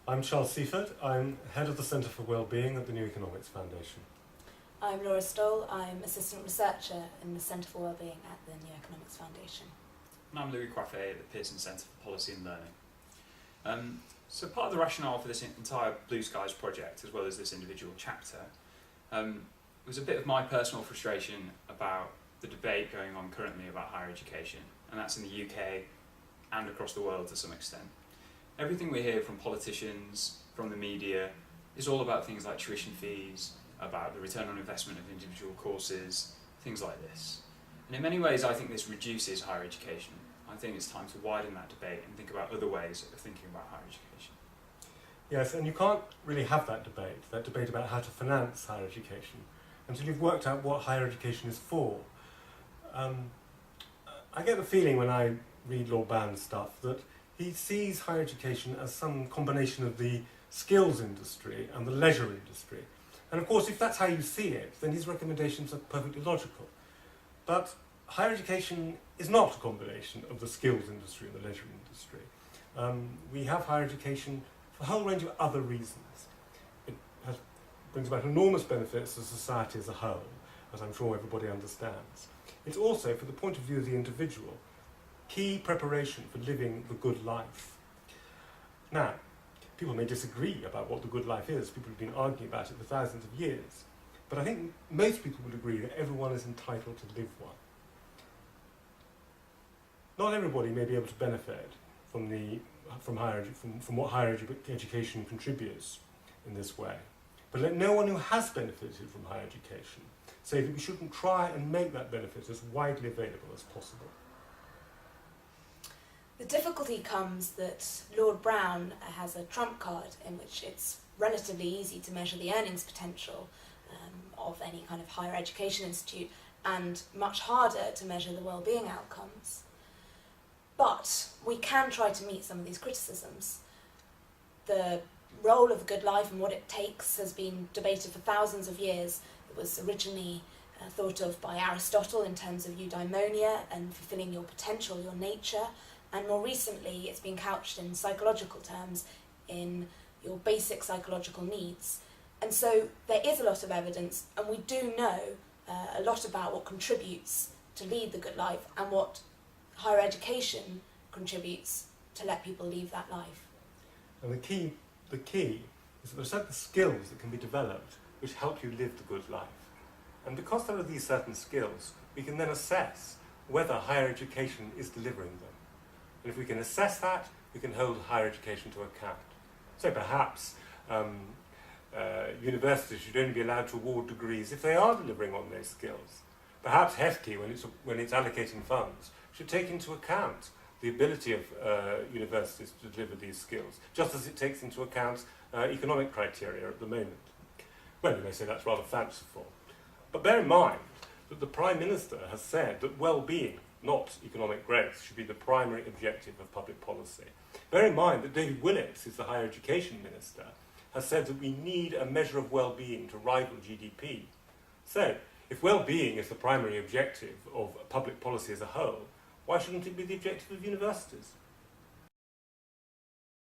I'm Charles Seaford. I'm head of the Centre for Wellbeing at the New Economics Foundation. I'm Laura Stoll. I'm assistant researcher in the Centre for Wellbeing at the New Economics Foundation. And I'm Louis Coiffait at the Pearson Centre for Policy and Learning. So part of the rationale for this entire Blue Skies project, as well as this individual chapter, was a bit of my personal frustration about the debate going on currently about higher education, and that's in the UK and across the world to some extent. Everything we hear from politicians, from the media, is all about things like tuition fees, about the return on investment of individual courses, things like this. And in many ways I think this reduces higher education. I think it's time to widen that debate and think about other ways of thinking about higher education. Yes, and you can't really have that debate about how to finance higher education, until you've worked out what higher education is for. I get the feeling when I read Lord Band's stuff that he sees higher education as some combination of the skills industry and the leisure industry. And of course, if that's how you see it, then his recommendations are perfectly logical. But higher education is not a combination of the skills industry and the leisure industry. We have higher education for a whole range of other reasons. It brings about enormous benefits to society as a whole, as I'm sure everybody understands. It's also, from the point of view of the individual, key preparation for living the good life. Now, people may disagree about what the good life is. People have been arguing about it for thousands of years. But I think most people would agree that everyone is entitled to live one. Not everybody may be able to benefit from what higher education contributes in this way. But let no one who has benefited from higher education say that we shouldn't try and make that benefit as widely available as possible. The difficulty comes that Lord Brown has a trump card in which it's relatively easy to measure the earnings potential of any kind of higher education institute, and much harder to measure the wellbeing outcomes. But we can try to meet some of these criticisms. The role of the good life and what it takes has been debated for thousands of years. It was originally thought of by Aristotle in terms of eudaimonia and fulfilling your potential, your nature. And more recently, it's been couched in psychological terms, in your basic psychological needs. And so there is a lot of evidence, and we do know a lot about what contributes to lead the good life and what higher education contributes to let people lead that life. And the key is that there are certain skills that can be developed which help you live the good life. And because there are these certain skills, we can then assess whether higher education is delivering them. And if we can assess that, we can hold higher education to account. So perhaps universities should only be allowed to award degrees if they are delivering on those skills. Perhaps HEFTE, when it's allocating funds, should take into account the ability of universities to deliver these skills, just as it takes into account economic criteria at the moment. Well, you may say that's rather fanciful. But bear in mind that the Prime Minister has said that well-being, not economic growth, should be the primary objective of public policy. Bear in mind that David Willetts, who's the Higher Education Minister, has said that we need a measure of well-being to rival GDP. So, if well-being is the primary objective of public policy as a whole, why shouldn't it be the objective of universities?